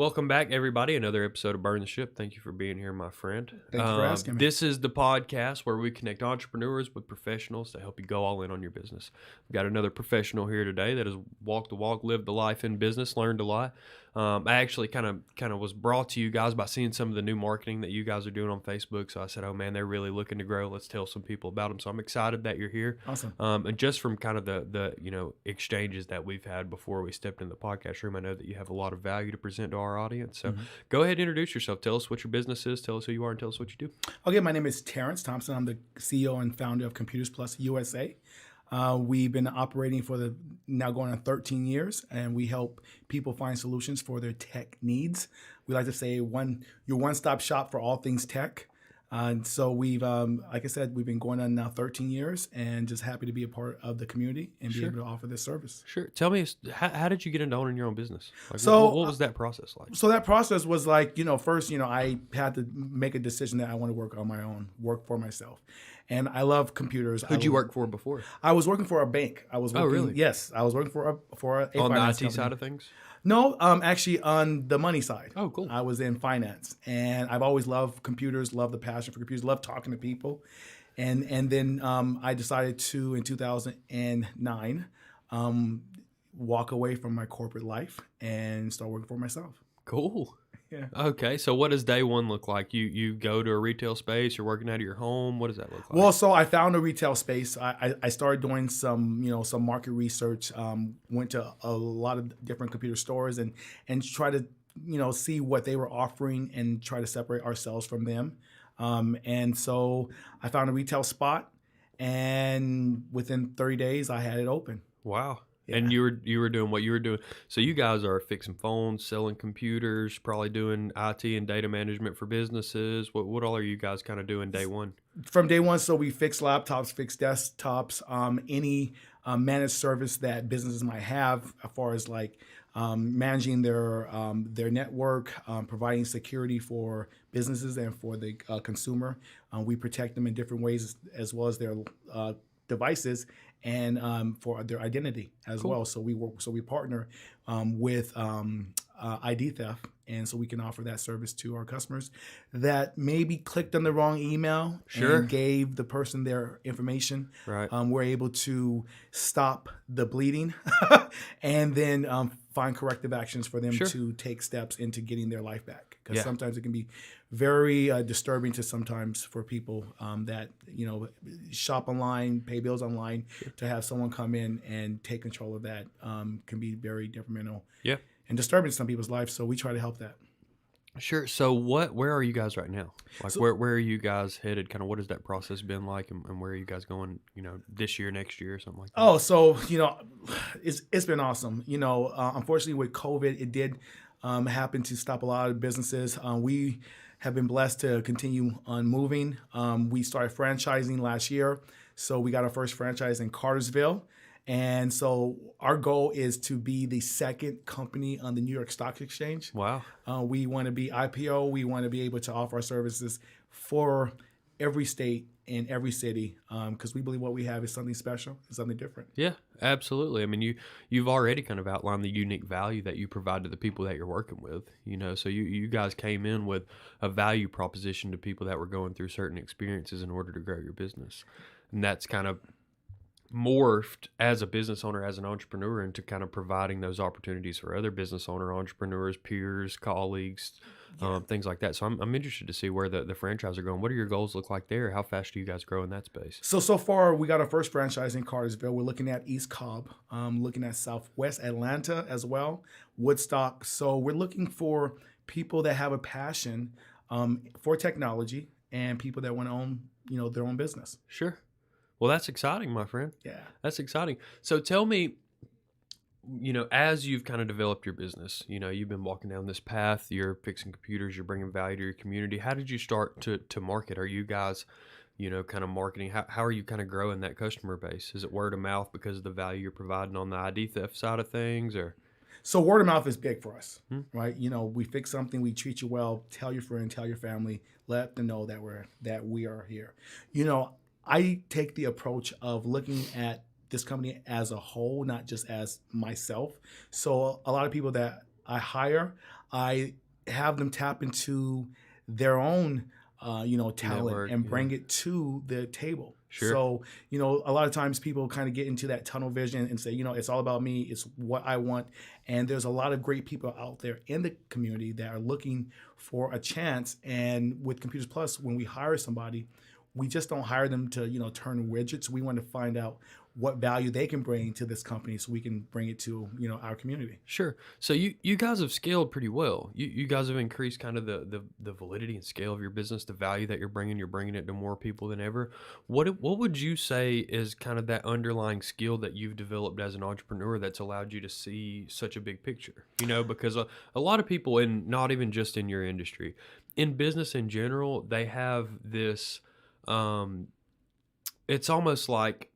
Welcome back, everybody. Another episode of Burn the Ship. Thank you for being here, my friend. Thank you for asking me. This is the podcast where we connect entrepreneurs with professionals to help you go all in on your business. We've got another professional here today that has walked the walk, lived the life in business, learned a lot. I actually kind of was brought to you guys by seeing some of the new marketing that you guys are doing on Facebook. So I said, oh man, they're really looking to grow. Let's tell some people about them. So I'm excited that you're here. Awesome. And just from kind of the exchanges that we've had before we stepped in the podcast room, I know that you have a lot of value to present to our audience. So go ahead and introduce yourself. Tell us what your business is. Tell us who you are and tell us what you do. Okay, my name is Terrance Thompson. I'm the CEO and founder of Computers Plus USA. We've been operating for now going on 13 years, and we help people find solutions for their tech needs. We like to say your one-stop shop for all things tech. So we've, like I said, we've been going on now 13 years, and just happy to be a part of the community and be able to offer this service. Sure. Tell me, how did you get into owning your own business? Like, So, what was that process like? So that process was like, first, I had to make a decision that I want to work on my own, work for myself. And I love computers. Who'd you work for before? I was working for a bank. I was working, really? Yes, I was working for a On the finance IT company. side of things? No, actually on the money side. Oh, cool. I was in finance, and I've always loved computers, loved the passion for computers, loved talking to people, and then I decided to in 2009 walk away from my corporate life and start working for myself. Cool. Yeah. Okay, so what does day one look like? You go to a retail space, you're working out of your home. What does that look like? Well, so I found a retail space. I started doing some market research. Went to a lot of different computer stores and try to see what they were offering and try to separate ourselves from them. And so I found a retail spot, and within 30 days I had it open. Wow. Yeah. And you were doing what you were doing. So you guys are fixing phones, selling computers, probably doing IT and data management for businesses. What all are you guys kind of doing day one? From day one, so we fix laptops, fix desktops, any managed service that businesses might have, as far as like managing their network, providing security for businesses and for the consumer. We protect them in different ways, as well as their devices and for their identity as well. So we partner with ID theft, and so we can offer that service to our customers that maybe clicked on the wrong email and gave the person their information. Right. We're able to stop the bleeding and then find corrective actions for them to take steps into getting their life back. Because sometimes it can be very disturbing for people that shop online, pay bills online. To have someone come in and take control of that can be very detrimental and disturbing to some people's lives. So we try to help that. Sure. So where are you guys right now? Like where are you guys headed? Kind of what has that process been like, and where are you guys going, this year, next year, or something like that? Oh, so, it's been awesome. Unfortunately with COVID, it did happen to stop a lot of businesses. We have been blessed to continue on moving. We started franchising last year. So we got our first franchise in Cartersville. And so our goal is to be the second company on the New York Stock Exchange. Wow. We want to be IPO. We want to be able to offer our services for every state and every city, because we believe what we have is something special, is something different. Yeah, absolutely. I mean, you've already kind of outlined the unique value that you provide to the people that you're working with. So you guys came in with a value proposition to people that were going through certain experiences in order to grow your business, and that's kind of morphed as a business owner, as an entrepreneur, into kind of providing those opportunities for other business owner, entrepreneurs, peers, colleagues, things like that. So I'm interested to see where the franchise are going. What do your goals look like there? How fast do you guys grow in that space? So far, we got our first franchise in Cartersville. We're looking at East Cobb, looking at Southwest Atlanta as well, Woodstock. So we're looking for people that have a passion for technology and people that want to own, their own business. Sure. Well, that's exciting, my friend. Yeah. That's exciting. So tell me, as you've kind of developed your business, you've been walking down this path, you're fixing computers, you're bringing value to your community. How did you start to market? Are you guys, kind of marketing? How are you kind of growing that customer base? Is it word of mouth because of the value you're providing on the ID theft side of things, or? So word of mouth is big for us, right? We fix something, we treat you well, tell your friend, tell your family, let them know that we are here. I take the approach of looking at this company as a whole, not just as myself. So a lot of people that I hire, I have them tap into their own, talent Network, and yeah. bring it to the table. Sure. So, a lot of times people kind of get into that tunnel vision and say, it's all about me, it's what I want. And there's a lot of great people out there in the community that are looking for a chance. And with Computers Plus, when we hire somebody, we just don't hire them to, turn widgets. We want to find out what value they can bring to this company so we can bring it to, our community. Sure. So you guys have scaled pretty well. You guys have increased kind of the validity and scale of your business, the value that you're bringing. You're bringing it to more people than ever. What would you say is kind of that underlying skill that you've developed as an entrepreneur that's allowed you to see such a big picture? Because a lot of people, and not even just in your industry, in business in general, they have this. Um, it's almost like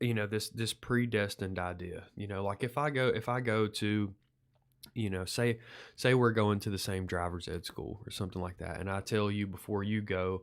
this predestined idea. Like if I go to say we're going to the same driver's ed school or something like that, and I tell you before you go,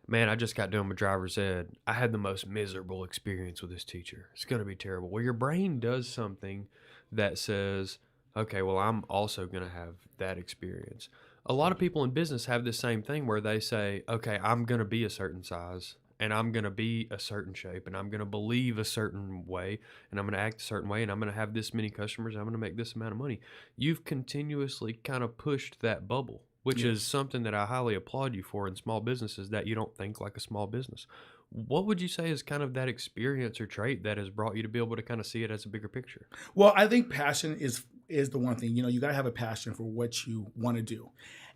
man, I just got done with driver's ed. I had the most miserable experience with this teacher. It's going to be terrible. Well, your brain does something that says, okay, well, I'm also going to have that experience. A lot of people in business have the same thing where they say, okay, I'm going to be a certain size and I'm going to be a certain shape and I'm going to believe a certain way and I'm going to act a certain way and I'm going to have this many customers. I'm going to make this amount of money. You've continuously kind of pushed that bubble, which is Yes. something that I highly applaud you for in small businesses, that you don't think like a small business. What would you say is kind of that experience or trait that has brought you to be able to kind of see it as a bigger picture? Well, I think passion is the one thing. You got to have a passion for what you want to do,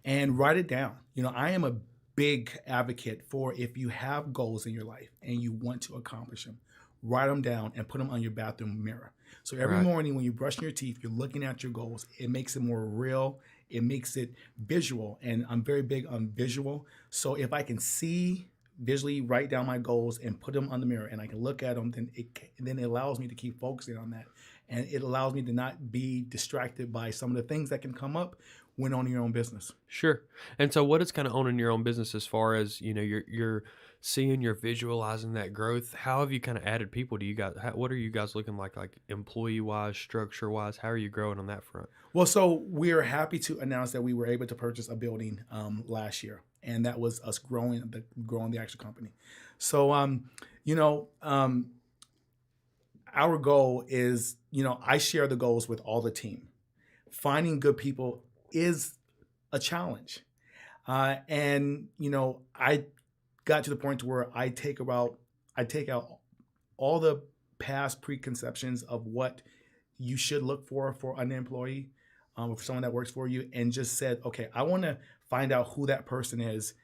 and write it down. I am a big advocate for, if you have goals in your life and you want to accomplish them, write them down and put them on your bathroom mirror. So every Right. morning when you're brushing your teeth, you're looking at your goals. It makes it more real. It makes it visual, and I'm very big on visual. So if I can see visually, write down my goals and put them on the mirror, and I can look at them, then it allows me to keep focusing on that, and it allows me to not be distracted by some of the things that can come up when owning your own business. Sure. And so what is kind of owning your own business as far as, you're seeing, you're visualizing that growth. How have you kind of added people? Do you guys, what are you guys looking like employee wise, structure wise? How are you growing on that front? Well, so we're happy to announce that we were able to purchase a building last year, and that was us growing the actual company. So, you know, um, our goal is, I share the goals with all the team. Finding good people is a challenge, and I got to the point to where I take out all the past preconceptions of what you should look for an employee, for someone that works for you, and just said, okay, I want to find out who that person is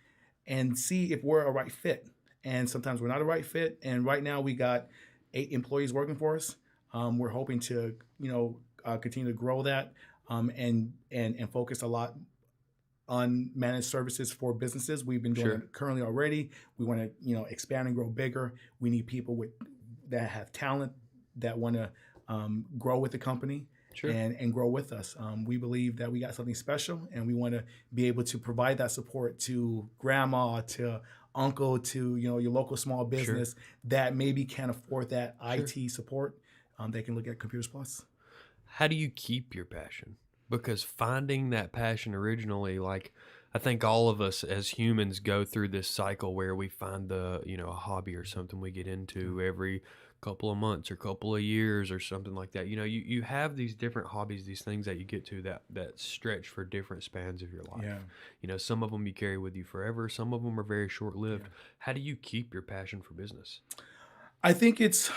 and see if we're a right fit. And sometimes we're not a right fit. And right now we got 8 employees working for us. We're hoping to, continue to grow that, and focus a lot on managed services for businesses. We've been doing Sure. it currently already. We want to, expand and grow bigger. We need people that have talent, that want to grow with the company Sure. and grow with us. We believe that we got something special, and we want to be able to provide that support to grandma, to uncle, to your local small Sure. business that maybe can't afford that Sure. IT support. They can look at Computers Plus. How do you keep your passion? Because finding that passion originally, like, I think all of us as humans go through this cycle where we find a hobby or something we get into every couple of months or couple of years or something like that. You have these different hobbies, these things that you get to that stretch for different spans of your Yeah. life. Some of them you carry with you forever, some of them are very short-lived. Yeah. How do you keep your passion for business? I think it's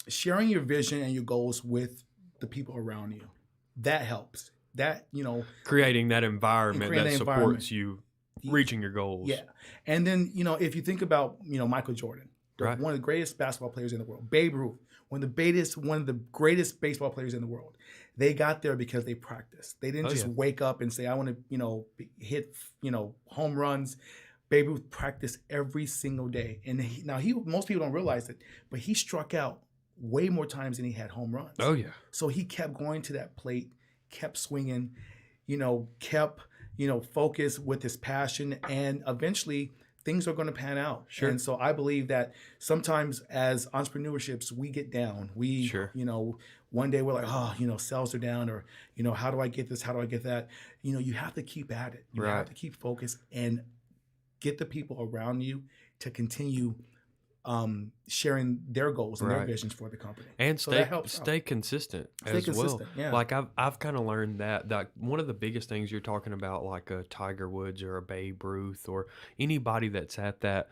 sharing your vision and your goals with the people around you. That helps. That, Creating that and environment creating that an environment. supports you Y- reaching your goals, Yeah. And then, if you think about, Michael Jordan, right? one of the greatest basketball players in the world, Babe Ruth, one of the greatest baseball players in the world. They got there because they practiced. They didn't Oh, just yeah. wake up and say, I want to, hit, home runs. Babe Ruth practiced every single day. And most people don't realize it, but he struck out way more times than he had home runs. Oh, yeah. So he kept going to that plate, kept swinging, kept, focused with his passion, and eventually things are going to pan out. Sure. And so I believe that sometimes as entrepreneurships, we get down. Sure. one day we're like, oh, sales are down, or how do I get this? How do I get that? You have to keep at it. You Right. have to keep focused and get the people around you to continue sharing their goals and their Right. visions for the company. And So that helps out. stay consistent Stay as well. consistent. Yeah. Like I've kind of learned that one of the biggest things you're talking about, like a Tiger Woods or a Babe Ruth or anybody that's at that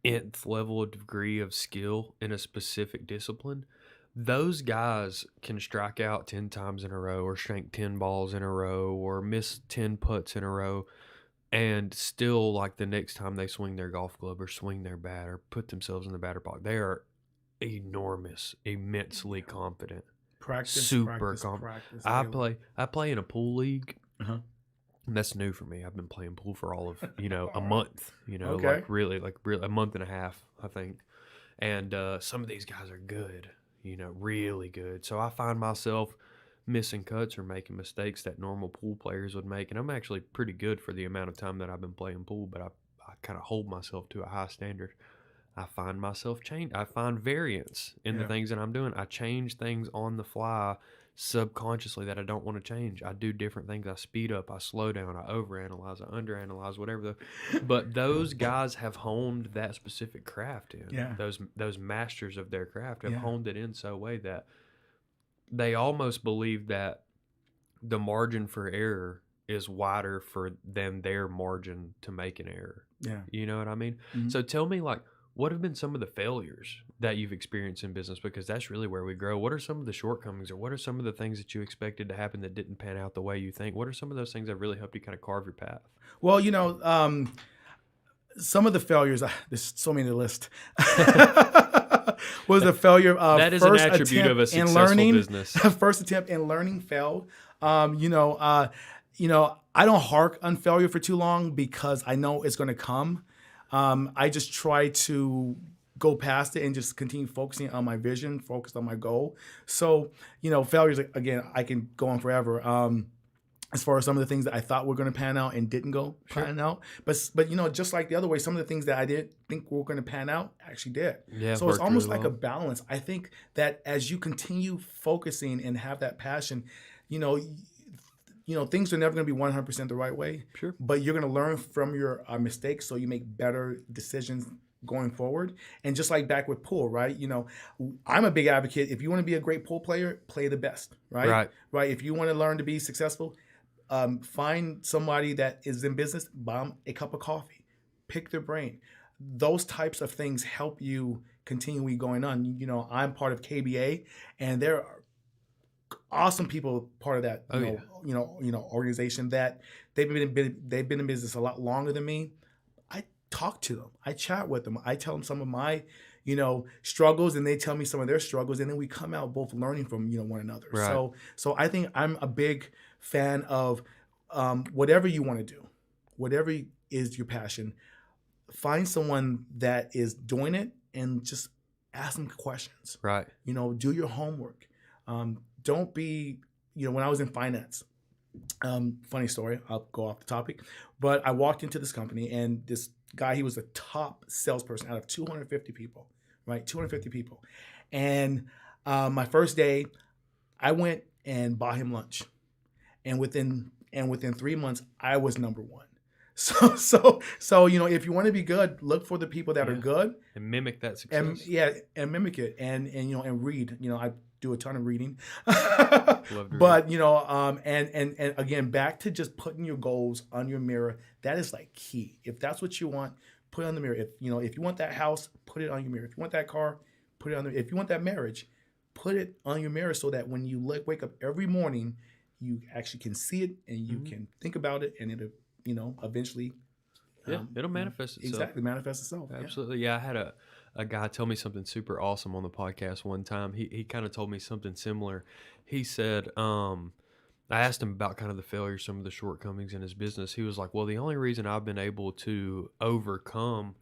nth level of degree of skill in a specific discipline, those guys can strike out 10 times in a row or shank 10 balls in a row or miss 10 putts in a row, and still, like, the next time they swing their golf club or swing their bat or put themselves in the batter box, they are immensely confident, Practice, super practice, confident. practice I daily. play in a pool league. Uh-huh. And that's new for me. I've been playing pool for all of, a All right. month, Okay. like really a month and a half, I think. And some of these guys are good, really good. So I find myself missing cuts or making mistakes that normal pool players would make. And I'm actually pretty good for the amount of time that I've been playing pool, but I kind of hold myself to a high standard. I find myself change. I find variance in the Yeah. things that I'm doing. I change things on the fly subconsciously that I don't want to change. I do different things. I speed up, I slow down, I overanalyze, I underanalyze, whatever. But those guys have honed that specific craft in. Yeah. Those masters of their craft have Yeah. honed it in so a way that they almost believe that the margin for error is wider than their margin to make an error. Yeah. You know what I mean? Mhm. So tell me, like, what have been some of the failures that you've experienced in business? Because that's really where we grow. What are some of the shortcomings, or what are some of the things that you expected to happen that didn't pan out the way you think? What are some of those things that really helped you kind of carve your path? Well, some of the failures, there's so many to list, was the failure of That is an first attribute of a attempt in successful learning. business. First attempt in learning failed. I don't hark on failure for too long because I know it's going to come. I just try to go past it and just continue focusing on my vision, focused on my goal. So, failures, again, I can go on forever. As far as some of the things that I thought were going to pan out and didn't go pan out. But just like the other way, some of the things that I didn't think were going to pan out actually did. Yeah, So it's worked almost really like a well. balance. I think that as you continue focusing and have that passion, things are never going to be 100% the right way. Sure. But you're going to learn from your mistakes, so you make better decisions going forward. And just like back with pool, right? I'm a big advocate. If you want to be a great pool player, play the best, right? Right. If you want to learn to be successful, find somebody that is in business, buy them a cup of coffee, pick their brain. Those types of things help you continually going on. I'm part of KBA, and there are awesome people part of that. Oh, yeah. Organization that they've been in business a lot longer than me. I talk to them, I chat with them, I tell them some of my struggles, and they tell me some of their struggles, and then we come out both learning from one another. Right. So I think I'm a big fan of whatever you want to do, whatever is your passion, find someone that is doing it and just ask them questions. Right. Do your homework. Don't be, when I was in finance, funny story, I'll go off the topic, but I walked into this company, and this guy, he was the top salesperson out of 250 people, right? 250 people. And my first day, I went and bought him lunch. And within 3 months, I was number one. So if you want to be good, look for the people that are good And mimic that success. and mimic it and read. I do a ton of reading. Love to read. But and again, back to just putting your goals on your mirror. That is like key. If that's what you want, put it on the mirror. If you want that house, put it on your mirror. If you want that car, put it on the. If you want that marriage, put it on your mirror, so that when you wake up every morning, you actually can see it and you can think about it, and it'll eventually it'll manifest itself. Exactly, manifest itself. Absolutely. Yeah, I had a guy tell me something super awesome on the podcast one time. He kind of told me something similar. He said, I asked him about kind of the failures, some of the shortcomings in his business. He was like, well, the only reason I've been able to overcome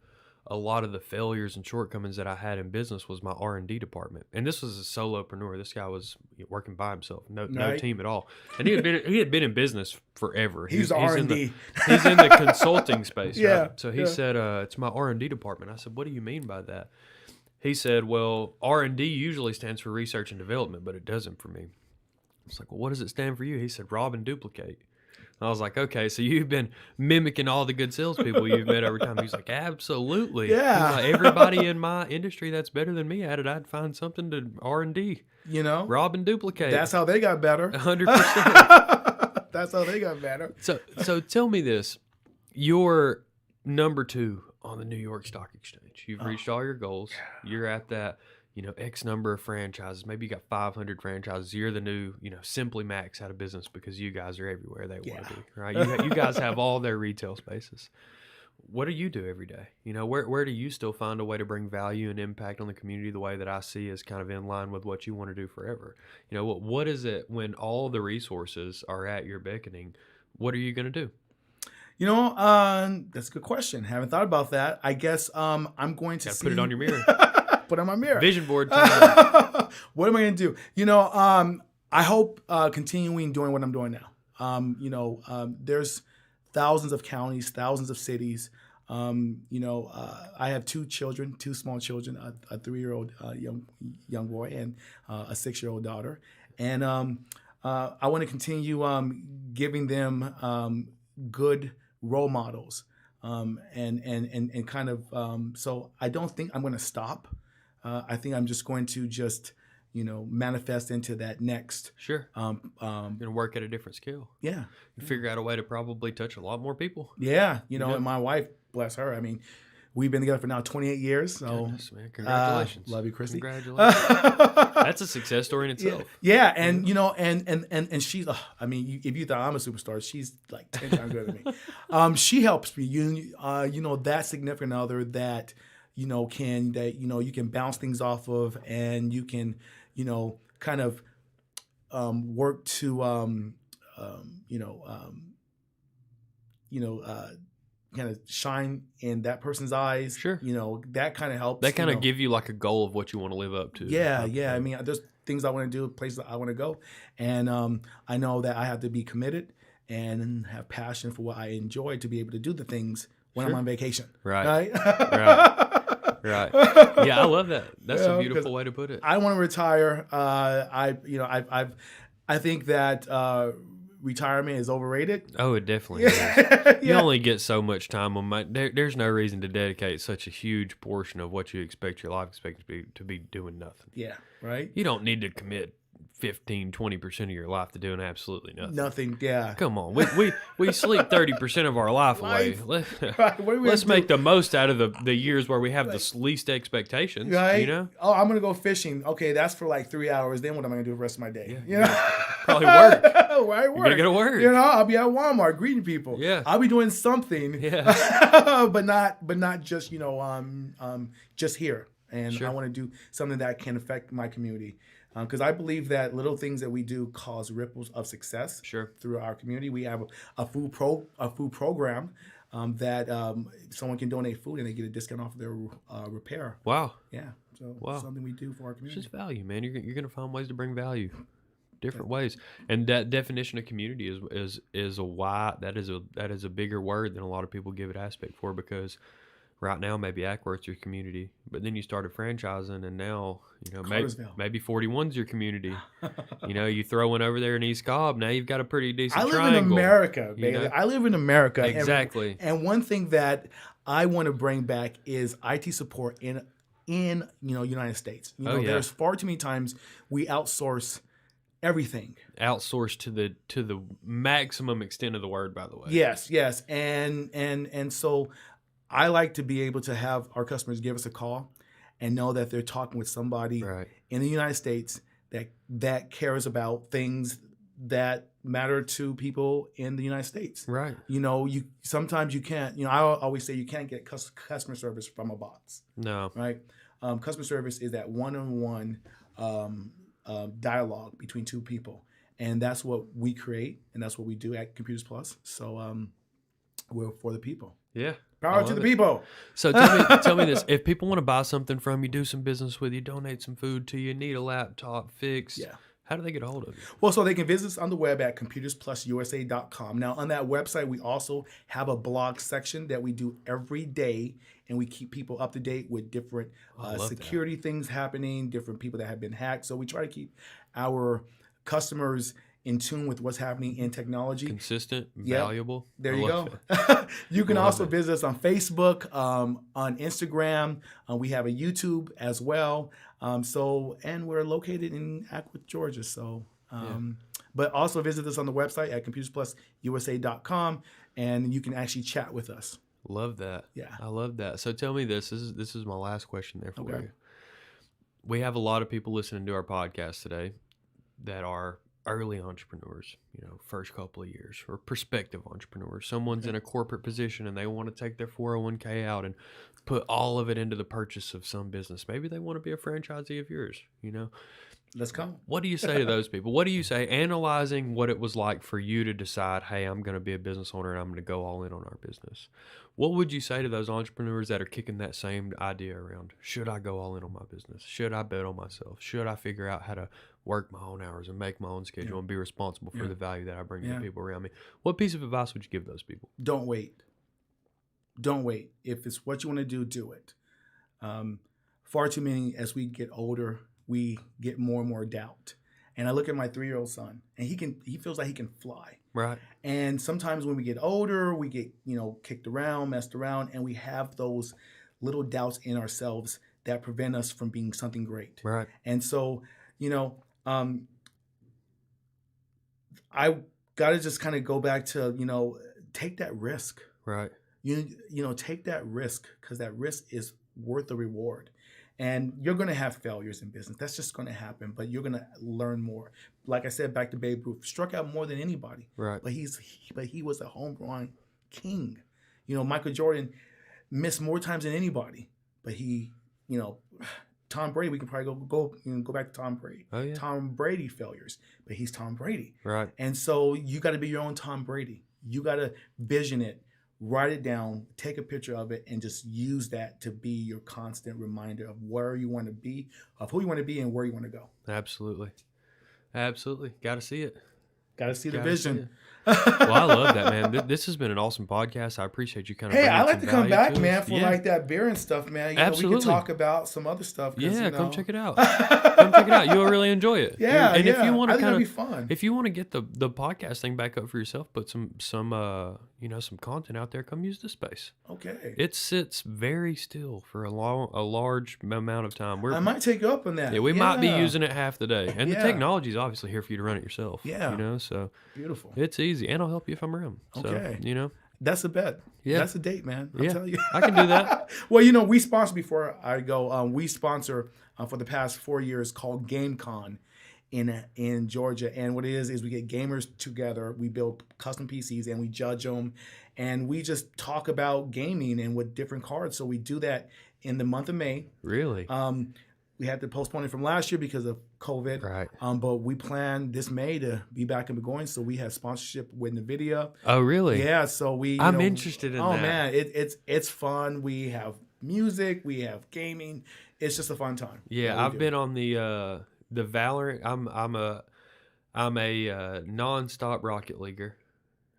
a lot of the failures and shortcomings that I had in business was my R&D department. And this was a solopreneur. This guy was working by himself, no Right. team at all. And he had been in business forever. He's in R&D. He's in the consulting space. Yeah, Right? So he said, it's my R&D department. I said, what do you mean by that? He said, "Well, R&D usually stands for research and development, but it doesn't for me." I was like, "Well, what does it stand for you?" He said, "Rob and duplicate." I was like, "Okay, so you've been mimicking all the good salespeople you've met over time." He's like, "Absolutely." He's like, Yeah. "Everybody in my industry that's better than me at it, I'd find something to R&D, You know, rob and duplicate." that's how they got better. 100%. That's how they got better. So tell me this: you're number 2 on the New York Stock Exchange. You've reached all your goals. You're at that, X number of franchises. Maybe you got 500 franchises. You're the new, Simply Max out of business because you guys are everywhere they want to be, right? You guys have all their retail spaces. What do you do every day? Where do you still find a way to bring value and impact on the community the way that I see is kind of in line with what you want to do forever? What is it when all the resources are at your beckoning? What are you going to do? That's a good question. Haven't thought about that. I guess I'm going to Put it on your mirror. Put on my mirror. Vision board time. What am I going to do? I hope continuing doing what I'm doing now. There's thousands of counties, thousands of cities. I have 2 children, 2 small children, a 3-year-old young boy and a 6-year-old daughter, and I want to continue giving them good role models, and kind of so I don't think I'm going to stop. I think I'm just going to manifest into that next. Sure. Gonna work at a different scale. Yeah. And figure out a way to probably touch a lot more people. Yeah. And my wife, bless her. I mean, we've been together for now 28 years. So goodness, man. Congratulations. Love you, Christy. Congratulations. That's a success story in itself. Yeah. And, and she's, if you thought I'm a superstar, she's like 10 times better than me. She helps me, that significant other that, you can bounce things off of, and you can, kind of work to, kind of shine in that person's eyes. Sure. That kind of helps. They kind of give you like a goal of what you want to live up to. Yeah. I mean, there's things I want to do, places I want to go. And I know that I have to be committed and have passion for what I enjoy to be able to do the things when I'm on vacation. Right. Right. Yeah, I love that. That's a beautiful way to put it. I want to retire. I think that retirement is overrated. Oh, it definitely is. You only get so much time on there's no reason to dedicate such a huge portion of what you expect your life expectancy to be doing nothing. Yeah, right? You don't need to commit 15-20% of your life to doing absolutely nothing. Yeah. Come on. We sleep 30% of our life away. Let's make the most out of the years where we have the least expectations. Right? Oh, I'm going to go fishing. Okay, that's for like 3 hours. Then what am I going to do the rest of my day? Probably work. Right, work. You're going to go to work. I'll be at Walmart greeting people. Yeah. I'll be doing something. Yeah. but not just, just here. And Sure. I want to do something that can affect my community. Because I believe that little things that we do cause ripples of success. Sure. Through our community. We have a food program that someone can donate food and they get a discount off of their repair. Wow. Yeah. So Wow. something we do for our community. It's just value, man. You're going to find ways to bring value. Different ways, and that definition of community is a wide. That is a bigger word than a lot of people give it aspect for, because right now maybe Ackworth's your community, but then you started franchising, and now maybe 41's your community. You throw one over there in East Cobb, now you've got a pretty decent I live triangle. in America, baby. I live in America. Exactly. And one thing that I want to bring back is IT support in United States. There's far too many times we outsource everything. Outsourced to the maximum extent of the word, by the way. Yes, and so I like to be able to have our customers give us a call and know that they're talking with somebody in the United States that cares about things that matter to people in the United States. Right. You sometimes you can't. I always say you can't get customer service from a box. No. Right. Customer service is that one-on-one dialogue between 2 people, and that's what we create, and that's what we do at Computers Plus. So we're for the people. Yeah. Power to the people. So tell me this: if people want to buy something from you, do some business with you, donate some food to you, need a laptop fixed, How do they get a hold of you? Well, so they can visit us on the web at computersplususa.com. Now, on that website, we also have a blog section that we do every day, and we keep people up to date with different I love that. security things happening, different people that have been hacked. So we try to keep our customers in tune with what's happening in technology. Consistent, Yep. valuable. There I you love go. it. You can Love also it. visit us on Facebook, on Instagram. We have a YouTube as well. And we're located in Ackworth, Georgia. So, but also visit us on the website at computersplususa.com, and you can actually chat with us. Love that. Yeah. I love that. So tell me this. This is my last question there for Okay. you. We have a lot of people listening to our podcast today that are early entrepreneurs, first couple of years, or prospective entrepreneurs. Someone's in a corporate position and they want to take their 401k out and put all of it into the purchase of some business. Maybe they want to be a franchisee of yours, Let's go. What do you say to those people? What do you say, analyzing what it was like for you to decide, hey, I'm going to be a business owner and I'm going to go all in on our business? What would you say to those entrepreneurs that are kicking that same idea around? Should I go all in on my business? Should I bet on myself? Should I figure out how to work my own hours and make my own schedule and be responsible for the value that I bring to the people around me? What piece of advice would you give those people? Don't wait. Don't wait. If it's what you want to do it. Far too many, as we get older, we get more and more doubt. And I look at my 3-year-old son, and he feels like he can fly. Right. And sometimes when we get older, we get, kicked around, messed around, and we have those little doubts in ourselves that prevent us from being something great. Right. And so, I got to just kind of go back to, take that risk. Right. Take that risk, because that risk is worth the reward. And you're going to have failures in business. That's just going to happen, but you're going to learn more. Like I said, back to Babe Ruth, struck out more than anybody. Right. But he was a home run king. Michael Jordan missed more times than anybody, but Tom Brady, we can probably go back to Tom Brady. Oh, yeah. Tom Brady failures, but he's Tom Brady. Right. And so you got to be your own Tom Brady. You got to vision it, write it down, take a picture of it, and just use that to be your constant reminder of where you want to be, of who you want to be, and where you want to go. Absolutely. Absolutely. Got to see it. Got to see the Gotta vision. see it. Well, I love that, man. This has been an awesome podcast. I appreciate you kind of. Hey, I bringing like some to come value back, to man, us. for like that beer and stuff, man. We Absolutely. can talk about some other stuff. Yeah, come check it out. Come check it out. You'll really enjoy it. Yeah, and if you want I to think kind that'd of, be fun. if you want to get the podcast thing back up for yourself, put some content out there. Come use this space. Okay. It sits very still for a large amount of time. I might take you up on that. Yeah, we might be using it half the day, and the Yeah. technology is obviously here for you to run it yourself. Yeah. So Beautiful. it's easy, and I'll help you if I'm around. So, Okay. That's a bet. Yeah. That's a date, man. I'm telling you. I can do that. Well, we sponsor, before I go, we sponsor for the past 4 years, called GameCon in Georgia. And what it is we get gamers together, we build custom PCs, and we judge them, and we just talk about gaming and with different cards. So we do that in the month of May. Really? We had to postpone it from last year because of COVID. Right. But we plan this May to be back and going. So we have sponsorship with NVIDIA. Oh, really? Yeah. So I'm interested in that. Oh man, it's fun. We have music. We have gaming. It's just a fun time. Yeah, I've been on the Valorant. I'm a nonstop Rocket Leaguer.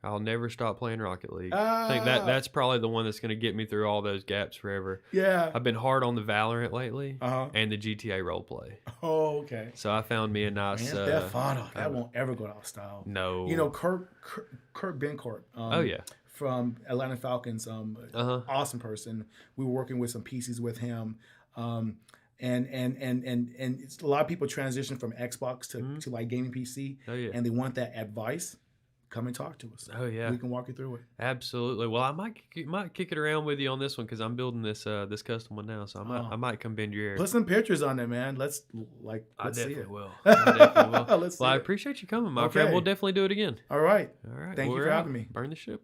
I'll never stop playing Rocket League. I think that's probably the one that's going to get me through all those gaps forever. Yeah. I've been hard on the Valorant lately, Uh-huh. and the GTA roleplay. Oh, okay. So I found me a nice. Man, that fun. That won't ever go out of style. No. Kurt Bencourt. Oh yeah. From Atlanta Falcons. Awesome person. We were working with some PCs with him. And it's a lot of people transition from Xbox to like gaming PC. Oh yeah. And they want that advice. Come and talk to us. Oh yeah. We can walk you through it. Absolutely. Well, I might kick it around with you on this one because I'm building this custom one now, so I might come bend your ear. Put some pictures on it, man. Let's I see definitely it. will. I definitely will. Let's see Well, I it. appreciate you coming, my friend. We'll definitely do it again. All right. All right. Thank you we're for out. having me. Burn the ship.